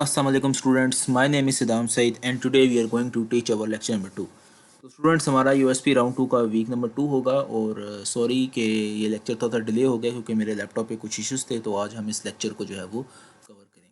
Assalamualaikum students, my name is Siddham Said and today we are going to teach our lecture number 2। तो students हमारा USP round 2 का week number 2 होगा और sorry कि ये lecture थोड़ा डिले हो गया क्योंकि मेरे लैपटॉप पे कुछ इश्यूज थे। तो आज हम इस लेक्चर को जो है वो कवर करेंगे।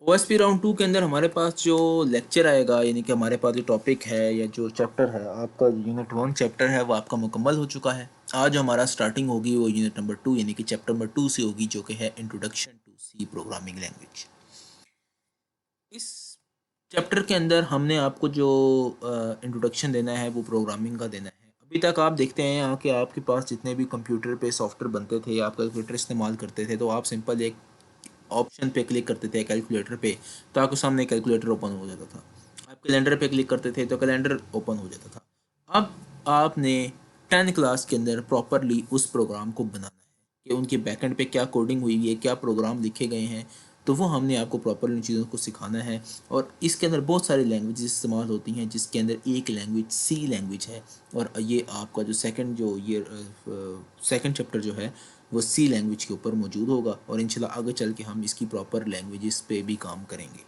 ओएसपी राउंड 2 के अंदर हमारे पास जो लेक्चर आएगा यानी कि हमारे पास जो टॉपिक है या जो चैप्टर है आपका यूनिट 1 चैप्टर है वो आपका मुकम्मल हो चुका है। आज हमारा स्टार्टिंग होगी वो यूनिट नंबर 2 यानी कि चैप्टर नंबर 2 से होगी जो कि है introduction to C programming language. इस चैप्टर के अंदर हमने आपको जो इंट्रोडक्शन देना है वो प्रोग्रामिंग का देना है। अभी तक आप देखते हैं यहाँ कि आपके पास जितने भी कंप्यूटर पे सॉफ्टवेयर बनते थे, आप कैलकुलेटर इस्तेमाल करते थे, तो आप सिंपल एक ऑप्शन पे क्लिक करते थे कैलकुलेटर पे तो आपके सामने कैलकुलेटर ओपन हो जाता था। आप कैलेंडर पे क्लिक करते थे तो कैलेंडर ओपन हो जाता था। अब आपने 10 क्लास के अंदर प्रॉपरली उस प्रोग्राम को बनाना है कि उनके बैकएंड पे क्या कोडिंग हुई है, क्या प्रोग्राम लिखे गए हैं, तो वो हमने आपको प्रॉपर उन चीज़ों को सिखाना है। और इसके अंदर बहुत सारी लैंग्वेज इस्तेमाल होती हैं जिसके अंदर एक लैंग्वेज सी लैंग्वेज है। और ये आपका जो सेकंड चैप्टर जो है वो सी लैंग्वेज के ऊपर मौजूद होगा और इंशाल्लाह आगे चल के हम इसकी प्रॉपर लैंग्वेजेस पे भी काम करेंगे।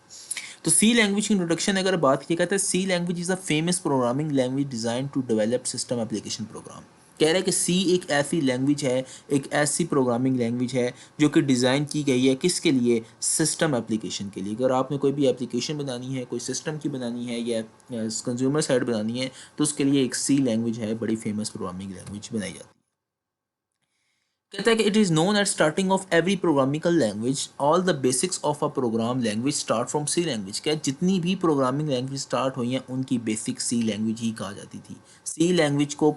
तो सी लैंग्वेज की इंट्रोडक्शन अगर बात की कहते हैं C language is a famous programming language design to develop system application program. कह रहे हैं कि सी एक ऐसी लैंग्वेज है, एक ऐसी प्रोग्रामिंग लैंग्वेज है जो कि डिज़ाइन की गई है किसके लिए, सिस्टम एप्लीकेशन के लिए। अगर आपने कोई भी एप्लीकेशन बनानी है, कोई सिस्टम की बनानी है या कंज्यूमर साइड बनानी है तो उसके लिए एक सी लैंग्वेज है, बड़ी फेमस प्रोग्रामिंग लैंग्वेज बनाई जाती है। कहता है कि it is known at starting of every programming language all the basics of a program language start from C language. क्या जितनी भी प्रोग्रामिंग लैंग्वेज स्टार्ट हुई हैं उनकी बेसिक सी लैंग्वेज ही कहा जाती थी। सी लैंग्वेज को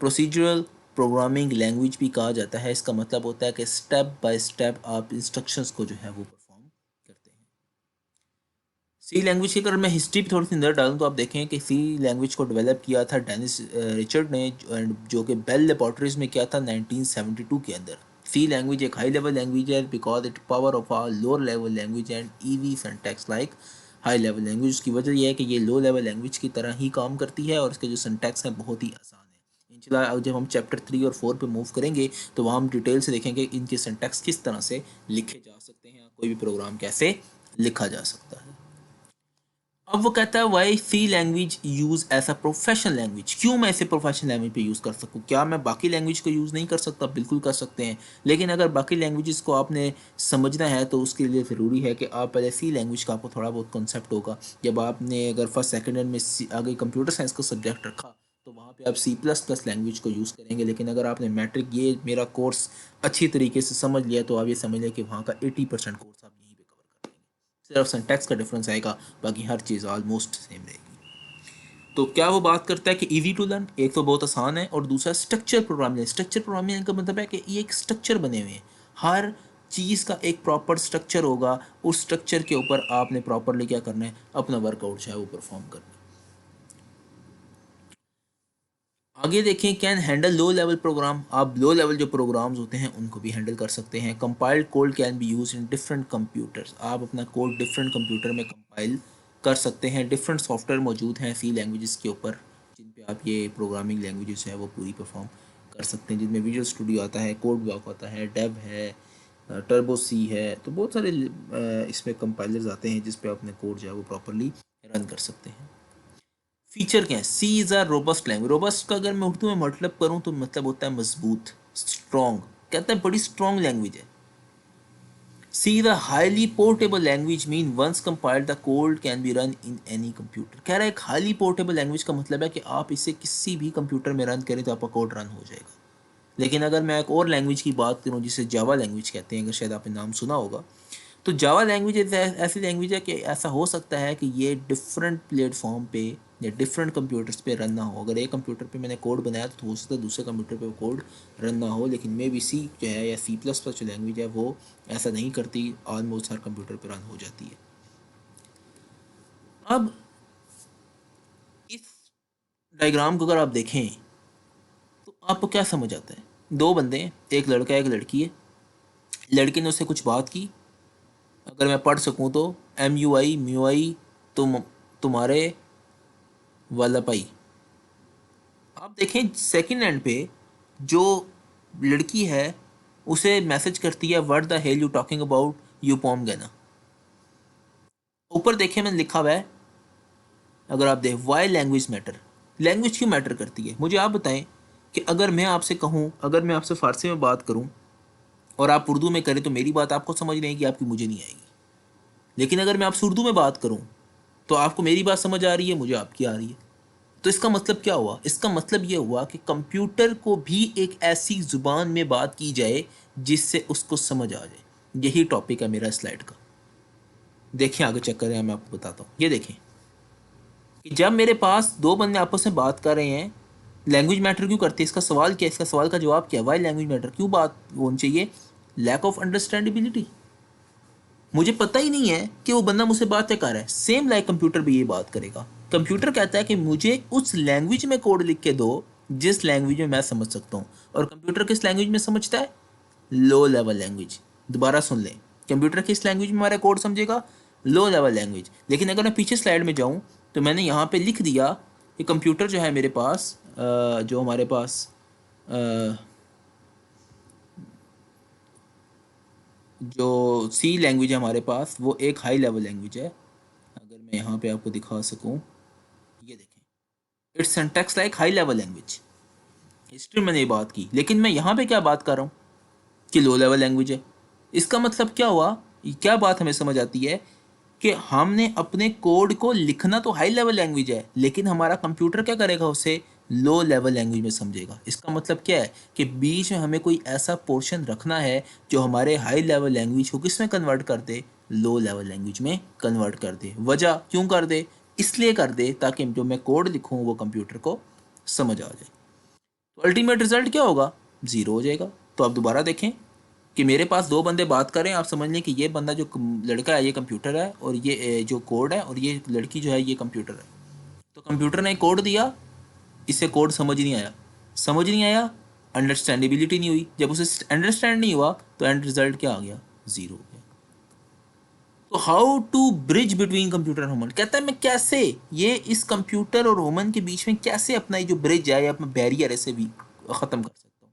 प्रोसीजरल प्रोग्रामिंग लैंग्वेज भी कहा जाता है। इसका मतलब होता है कि स्टेप बाय स्टेप आप इंस्ट्रक्शंस को जो है वो परफॉर्म करते हैं। सी लैंग्वेज की अगर मैं हिस्ट्री भी थोड़ी सी नज़र डालूँ तो आप देखें कि सी लैंग्वेज को डेवलप किया था डेनिस रिचर्ड ने, जो कि बेल लेबॉर्ट्रीज में किया था 1972 के अंदर। सी लैंग्वेज एक हाई लेवल लैंग्वेज है because it power of a lower level language and ईवी syntax like high level language. उसकी वजह यह है कि ये लो लेवल लैंग्वेज की तरह ही काम करती है और इसके जो सिंटैक्स हैं बहुत ही आसान है। इंशाल्लाह जब हम चैप्टर 3 और 4 पे मूव करेंगे तो वहाँ हम डिटेल से देखेंगे इनके सिंटैक्स किस तरह से लिखे जा सकते हैं, कोई भी प्रोग्राम कैसे लिखा जा सकता है। अब वो कहता है why C language use as a professional language. क्यों मैं इसे प्रोफेशनल लैंग्वेज पे यूज़ कर सकूँ? क्या मैं बाकी लैंग्वेज को यूज़ नहीं कर सकता? बिल्कुल कर सकते हैं। लेकिन अगर बाकी लैंग्वेजेस को आपने समझना है तो उसके लिए ज़रूरी है कि आप पहले सी लैंग्वेज का आपको थोड़ा बहुत कॉन्सेप्ट होगा। जब आपने अगर फर्स्ट सेकेंड ईयर में आगे कंप्यूटर साइंस का सब्जेक्ट रखा तो वहाँ पे आप सी प्लस प्लस लैंग्वेज को यूज़ करेंगे। लेकिन अगर आपने मैट्रिक ये मेरा कोर्स अच्छी तरीके से समझ लिया तो आप ये समझ लें कि वहाँ का 80% कोर्स आप यहीं पे कवर कर लेंगे। सिर्फ सिंटैक्स का डिफरेंस आएगा, बाकी हर चीज़ ऑलमोस्ट सेम रहेगी। तो क्या वो बात करता है कि इजी टू लर्न, एक तो बहुत आसान है और दूसरा स्ट्रक्चर प्रोग्रामिंग। स्ट्रक्चर प्रोग्रामिंग का मतलब है कि ये एक स्ट्रक्चर बने हुए हैं, हर चीज़ का एक प्रॉपर स्ट्रक्चर होगा। उस स्ट्रक्चर के ऊपर आपने प्रॉपरली क्या करना है, अपना वर्कआउट जो है वो परफॉर्म करना है। आगे देखें can handle low level program. आप लो लेवल जो प्रोग्राम्स होते हैं उनको भी हैंडल कर सकते हैं। Compiled code can B use in different computers. आप अपना कोड डिफरेंट कंप्यूटर में कंपाइल कर सकते हैं। डिफरेंट सॉफ्टवेयर मौजूद हैं सी लैंग्वेजेस के ऊपर जिन पे आप ये प्रोग्रामिंग लैंग्वेजेस है वो पूरी परफॉर्म कर सकते हैं, जिनमें विजुअल स्टूडियो आता है, कोड ब्लॉक होता है, डेव है, टर्बो सी है। तो बहुत सारे इसमें कंपाइलर्स आते हैं जिस पे अपने कोड जो है वो प्रॉपरली रन कर सकते हैं। फीचर क्या है, C is a robust language. Robust का अगर मैं उर्दू में मतलब करूँ तो मतलब होता है मजबूत, स्ट्रॉन्ग। कहता है बड़ी स्ट्रॉन्ग लैंग्वेज है। C the highly portable language mean once compiled the code can be run in any computer. कह रहा है एक हाईली पोर्टेबल लैंग्वेज का मतलब है कि आप इसे किसी भी कंप्यूटर में रन करें तो आपका कोड रन हो जाएगा। लेकिन अगर मैं एक और लैंग्वेज की बात करूँ जिसे जावा लैंग्वेज कहते हैं, अगर शायद आपने नाम सुना होगा, तो जावा लैंग्वेज ऐसी लैंग्वेज है कि ऐसा हो सकता है कि ये डिफरेंट प्लेटफॉर्म पे या डिफरेंट कंप्यूटर्स पे रन ना हो। अगर एक कंप्यूटर पे मैंने कोड बनाया तो हो सकता है दूसरे कंप्यूटर पे वो कोड रन ना हो। लेकिन मे बी सी जो है या सी प्लस प्लस जो लैंग्वेज है वो ऐसा नहीं करती, ऑलमोस्ट हर कंप्यूटर पे रन हो जाती है। अब इस डायग्राम को अगर आप देखें तो आपको क्या समझ आता है, दो बंदे हैं, एक लड़का है एक लड़की है। लड़के ने उससे कुछ बात की, अगर मैं पढ़ सकूं तो MUI तुम्हारे वाला पाई। आप देखें सेकंड एंड पे जो लड़की है उसे मैसेज करती है what the hell you talking about you पॉम गना। ऊपर देखिए मैंने लिखा हुआ है, अगर आप देख वाई लैंग्वेज मैटर, लैंग्वेज क्यों मैटर करती है। मुझे आप बताएं कि अगर मैं आपसे कहूँ, अगर मैं आपसे फ़ारसी में बात करूँ और आप उर्दू में करें तो मेरी बात आपको समझ नहीं आएगी, आपकी मुझे नहीं आएगी। लेकिन अगर मैं आपसे उर्दू में बात करूँ तो आपको मेरी बात समझ आ रही है, मुझे आपकी आ रही है। तो इसका मतलब क्या हुआ? इसका मतलब ये हुआ कि कंप्यूटर को भी एक ऐसी ज़ुबान में बात की जाए जिससे उसको समझ आ जाए। यही टॉपिक है मेरा स्लाइड का। देखिए आगे चेक करें, मैं आपको बताता हूँ। ये देखें कि जब मेरे पास दो बंदे आपस में बात कर रहे हैं, लैंग्वेज मैटर क्यों करती है? इसका सवाल क्या है? इसका सवाल का जवाब क्या है? वाई लैंग्वेज मैटर, क्यों बात होनी चाहिए? Lack of understandability. मुझे पता ही नहीं है कि वो बंदा मुझसे बात क्या कर रहा है। सेम लाइक कंप्यूटर भी ये बात करेगा। कंप्यूटर कहता है कि मुझे उस लैंग्वेज में कोड लिख के दो जिस लैंग्वेज में मैं समझ सकता हूँ, और कंप्यूटर किस लैंग्वेज में समझता है? Low level language. दोबारा सुन लें, कंप्यूटर किस लैंग्वेज में हमारा कोड समझेगा? Low level language. लेकिन अगर मैं पीछे स्लाइड में जाऊँ तो मैंने यहाँ पे लिख दिया कि कंप्यूटर जो है मेरे पास, जो हमारे पास जो सी लैंग्वेज है हमारे पास, वो एक हाई लेवल लैंग्वेज है। अगर मैं यहाँ पे आपको दिखा सकूँ, ये देखें, it's syntax like high level language. History में मैंने ये बात की, लेकिन मैं यहाँ पे क्या बात कर रहा हूँ कि लो लेवल लैंग्वेज है। इसका मतलब क्या हुआ? क्या बात हमें समझ आती है कि हमने अपने कोड को लिखना तो हाई लेवल लैंग्वेज है, लेकिन हमारा कंप्यूटर क्या करेगा? उसे लो लेवल लैंग्वेज में समझेगा। इसका मतलब क्या है कि बीच में हमें कोई ऐसा पोर्शन रखना है जो हमारे हाई लेवल लैंग्वेज को किस में कन्वर्ट कर दे? लो लेवल लैंग्वेज में कन्वर्ट कर दे। वजह क्यों कर दे? इसलिए कर दे ताकि जो मैं कोड लिखूँ वो कंप्यूटर को समझ आ जाए। तो अल्टीमेट रिजल्ट क्या होगा? ज़ीरो हो जाएगा। तो आप दोबारा देखें कि मेरे पास दो बंदे बात करें, आप समझ लें कि ये बंदा जो लड़का है ये कंप्यूटर है, और ये जो कोड है, और ये लड़की जो है ये कंप्यूटर है। तो कंप्यूटर ने कोड दिया, इसे कोड समझ नहीं आया। समझ नहीं आया, अंडरस्टैंडेबिलिटी नहीं हुई। जब उसे अंडरस्टैंड नहीं हुआ तो एंड रिजल्ट क्या आ गया? ज़ीरो हो गया। तो how to bridge between computer and human, कहता है मैं कैसे ये इस कंप्यूटर और ह्यूमन के बीच में कैसे अपना ये जो ब्रिज है या अपना बैरियर है इसे भी ख़त्म कर सकता हूँ।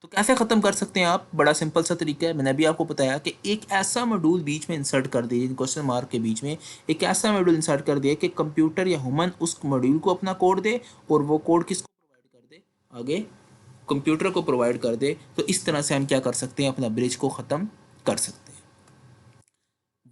तो कैसे ख़त्म कर सकते हैं आप? बड़ा सिंपल सा तरीका है, मैंने अभी आपको बताया कि एक ऐसा मॉड्यूल बीच में इंसर्ट कर दिए, क्वेश्चन मार्क के बीच में एक ऐसा मॉड्यूल इंसर्ट कर दिया कि कंप्यूटर या ह्यूमन उस मॉड्यूल को अपना कोड दे, और वो कोड किसको प्रोवाइड कर दे? आगे कंप्यूटर को प्रोवाइड कर दे। तो इस तरह से हम क्या कर सकते हैं? अपना ब्रिज को ख़त्म कर सकते हैं।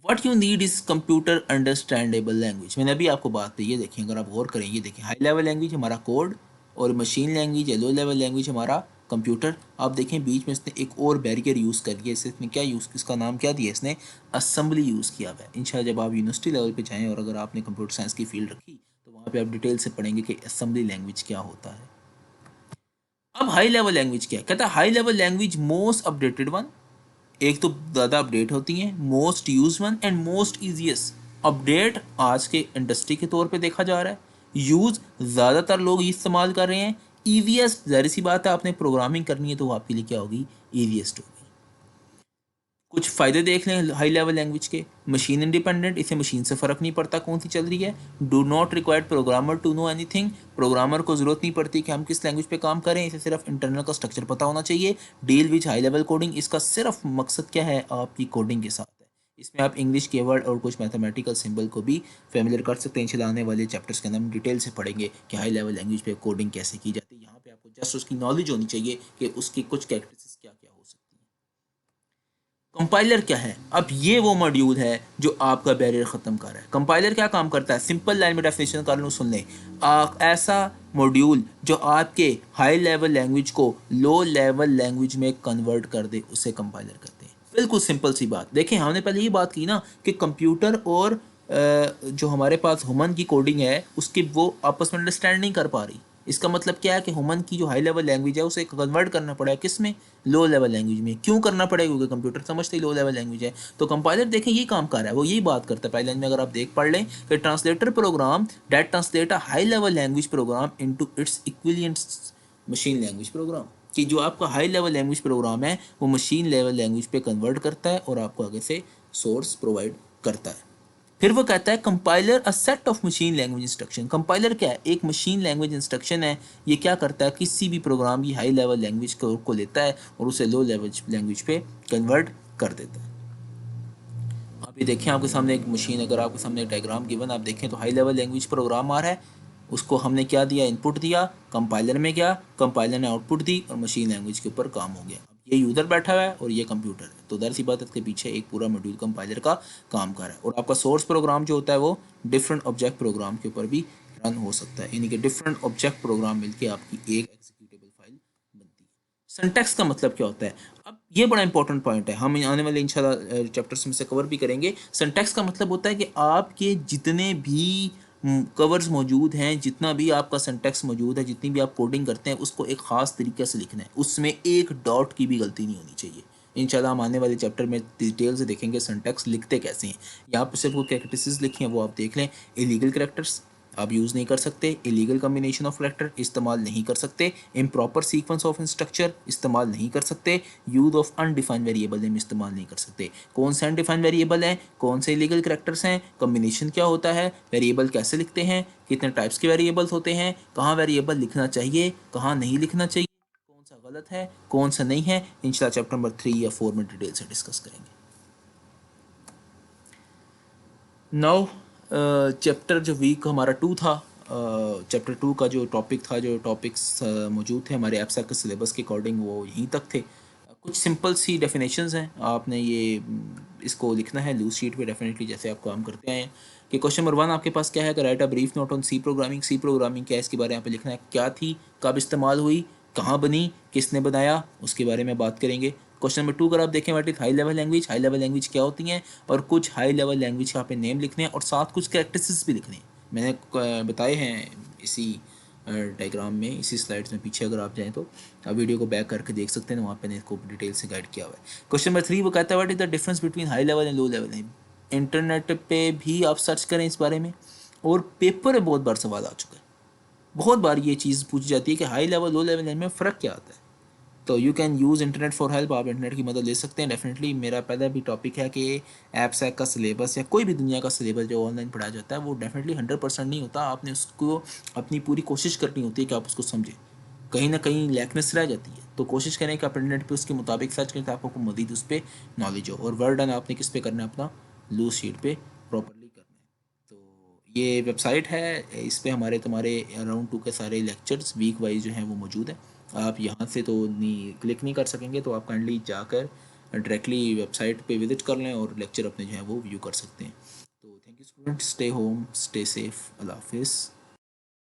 What you need is computer understandable language. मैंने अभी आपको बात कही, ये देखें, अगर आप गौर करें, ये देखें, हाई लेवल लैंग्वेज हमारा कोड, और मशीन लैंग्वेज या लो लेवल लैंग्वेज हमारा कंप्यूटर। आप देखें बीच में इसने एक और बैरियर यूज़ कर दिया। इसने क्या यूज़, इसका नाम क्या दिया इसने? असेंबली यूज़ किया हुआ है। इंशाल्लाह जब आप यूनिवर्सिटी लेवल पे जाएँ और अगर आपने कंप्यूटर साइंस की फील्ड रखी तो वहाँ पे आप डिटेल से पढ़ेंगे कि असेंबली लैंग्वेज क्या होता है। अब हाई लेवल लैंग्वेज क्या है? कहता है high level language most updated one, एक तो ज़्यादा अपडेट होती हैं, most use one and most easiest. Update आज के इंडस्ट्री के तौर पे देखा जा रहा है, यूज़ ज़्यादातर लोग इस्तेमाल कर रहे हैं, ईजीएस्ट जाहिर सी बात है आपने प्रोग्रामिंग करनी है तो वो आपके लिए क्या होगी? ईजीएस्ट होगी। कुछ फ़ायदे देख लें हाई लेवल लैंग्वेज के। मशीन इंडिपेंडेंट, इसे मशीन से फ़र्क नहीं पड़ता कौन सी चल रही है। Do not required programmer to know anything, programmer को ज़रूरत नहीं पड़ती कि हम किस लैंग्वेज पे काम करें, इसे सिर्फ इंटरनल का स्ट्रक्चर पता होना चाहिए। डील विच हाई लेवल कोडिंग, इसका सिर्फ मकसद क्या है? आपकी कोडिंग के साथ है। इसमें आप इंग्लिश कीवर्ड और कुछ मैथमेटिकल सिंबल को भी फेमिलियर कर सकते हैं। इंशाल्लाह आने वाले चैप्टर्स के अंदर हम डिटेल से पढ़ेंगे कि हाई लेवल लैंग्वेज पे कोडिंग कैसे की जाती है। यहाँ पे आपको जस्ट उसकी नॉलेज होनी चाहिए कि उसकी कुछ कैरेक्टरिस्टिक्स क्या क्या हो सकती हैं। कंपाइलर क्या है? अब ये वो मॉड्यूल है जो आपका बैरियर ख़त्म कर रहा है। कंपाइलर क्या काम करता है? सिंपल लाइन में डेफिनेशन कर लूँ, सुन लें। ऐसा मॉड्यूल जो आपके हाई लेवल लैंग्वेज को लो लेवल लैंग्वेज में कन्वर्ट कर दे, उसे कंपाइलर कहते हैं। बिल्कुल सिंपल सी बात। देखें हमने पहले ही बात की ना कि कंप्यूटर और जो हमारे पास ह्यूमन की कोडिंग है उसकी वो आपस में अंडरस्टैंड नहीं कर पा रही। इसका मतलब क्या है कि ह्यूमन की जो हाई लेवल लैंग्वेज है उसे कन्वर्ट करना पड़ेगा किस में? लो लेवल लैंग्वेज में। क्यों करना पड़ेगा? क्योंकि कंप्यूटर समझते ही लो लेवल लैंग्वेज है। तो कंपाइलर देखें यही काम कर रहा है, वो यही बात करता है। पहले लाइन में अगर आप देख पढ़ लें कि translator program that translate a high level language program into its equivalent machine language program, कि जो आपका हाई लेवल लैंग्वेज प्रोग्राम है वो मशीन लेवल लैंग्वेज पे कन्वर्ट करता है और आपको आगे से सोर्स प्रोवाइड करता है। फिर वो कहता है compiler a set of machine language instruction. Compiler क्या है? एक मशीन लैंग्वेज इंस्ट्रक्शन है। ये क्या करता है? किसी भी प्रोग्राम की हाई लेवल लैंग्वेज को लेता है और उसे लो लेवल लैंग्वेज पे कन्वर्ट कर देता है। आप ये देखें, आपके सामने एक मशीन, अगर आपके सामने एक डायग्राम गिवन आप देखें तो हाई लेवल लैंग्वेज प्रोग्राम आ रहा है, उसको हमने क्या दिया? इनपुट दिया, कंपाइलर में गया, कंपाइलर ने आउटपुट दी और मशीन लैंग्वेज के ऊपर काम हो गया। अब ये यूज़र बैठा हुआ है और ये कंप्यूटर है, तो दर सी बात इसके पीछे एक पूरा मॉड्यूल कंपाइलर का काम कर रहा है। और आपका सोर्स प्रोग्राम जो होता है वो डिफरेंट ऑब्जेक्ट प्रोग्राम के ऊपर भी रन हो सकता है, यानी कि डिफरेंट ऑब्जेक्ट प्रोग्राम मिलकर आपकी एक एग्जीक्यूटेबल फाइल बनती है। सिंटैक्स का मतलब क्या होता है? अब ये बड़ा इंपॉर्टेंट पॉइंट है, हम आने वाले इंशाल्लाह चैप्टर्स में से कवर भी करेंगे। सिंटैक्स का मतलब होता है कि आपके जितने भी कवर्स मौजूद हैं, जितना भी आपका सिंटैक्स मौजूद है, जितनी भी आप कोडिंग करते हैं, उसको एक ख़ास तरीके से लिखना है, उसमें एक डॉट की भी गलती नहीं होनी चाहिए। इंशाल्लाह हम आने वाले चैप्टर में डिटेल से देखेंगे सिंटैक्स लिखते कैसे हैं। यहाँ पर सिर्फ वो कैरेक्टरिस्टिक्स लिखी हैं वो आप देख लें। इलीगल कैरेक्टर्स आप यूज़ नहीं कर सकते, इलीगल कम्बिनेशन ऑफ कैरेक्टर इस्तेमाल नहीं कर सकते, इम्प्रॉपर सीक्वेंस ऑफ इंस्ट्रक्चर इस्तेमाल नहीं कर सकते, use of undefined variable name इस्तेमाल नहीं कर सकते। कौन से अनडिफाइंड वेरिएबल हैं, कौन से इलीगल कैरेक्टर्स हैं, कम्बिनेशन क्या होता है, वेरिएबल कैसे लिखते हैं, कितने टाइप्स के वेरिएबल्स होते हैं, कहाँ वेरिएबल लिखना चाहिए, कहाँ नहीं लिखना चाहिए, कौन सा गलत है, कौन सा नहीं है, इंशाल्लाह चैप्टर नंबर 3 या 4 में डिटेल से डिस्कस करेंगे। नाउ चैप्टर जो वीक हमारा 2 था, चैप्टर 2 का जो टॉपिक था, जो टॉपिक्स मौजूद थे हमारे एप्सैक के सिलेबस के अकॉर्डिंग, वो यहीं तक थे। कुछ सिंपल सी डेफिनेशंस हैं, आपने ये इसको लिखना है लूज शीट पे डेफिनेटली, जैसे आप काम करते आए हैं। कि क्वेश्चन नंबर 1 आपके पास क्या है? Write a brief note on C programming. C programming क्या है, इसके बारे में यहाँ पे लिखना है। क्या थी, कब इस्तेमाल हुई, कहाँ बनी, किसने बनाया, उसके बारे में बात करेंगे। क्वेश्चन नंबर 2 अगर आप देखें, what is high level language, high level language क्या होती हैं, और कुछ हाई लेवल लैंग्वेज का पे नेम लिखने हैं और साथ कुछ कैरेक्टरिस्टिक्स भी लिखने हैं। मैंने बताए हैं इसी डायग्राम में, इसी स्लाइड्स में पीछे अगर आप जाएँ तो आप वीडियो को बैक करके देख सकते हैं, वहाँ पे इसको डिटेल से गाइड किया हुआ है। क्वेश्चन नंबर 3 वो कहता है what is the difference between high level and low level. Internet पे भी आप सर्च करें इस बारे में, और पेपर में बहुत बार सवाल आ चुका है, बहुत बार ये चीज़ पूछी जाती है कि हाई लेवल लो लेवल में फ़र्क क्या आता है। तो you can use internet for help, आप इंटरनेट की मदद ले सकते हैं डेफिनेटली। मेरा पहला भी टॉपिक है कि एप्सैक का सिलेबस या कोई भी दुनिया का सिलेबस जो ऑनलाइन पढ़ाया जाता है वो डेफिनेटली 100% नहीं होता। आपने उसको अपनी पूरी कोशिश करनी होती है कि आप उसको समझें, कहीं ना कहीं लैकनेस रह जाती है, तो कोशिश करें कि आप इंटरनेट पे उसके मुताबिक सर्च करें ताकि आपको मजीद उस पर नॉलेज हो। और वर्ड डन आपने किस पे करना है? अपना लूज शीट पे प्रॉपरली करना है। तो ये वेबसाइट है, इस पे हमारे तुम्हारे अराउंड 2 के सारे लेक्चर्स वीक वाइज जो हैं वो मौजूद हैं। आप यहाँ से तो नहीं क्लिक नहीं कर सकेंगे, तो आप काइंडली जाकर डायरेक्टली वेबसाइट पे विजिट कर लें और लेक्चर अपने जो है वो व्यू कर सकते हैं। तो thank you student, stay home, stay safe, अल्लाह हाफिज़।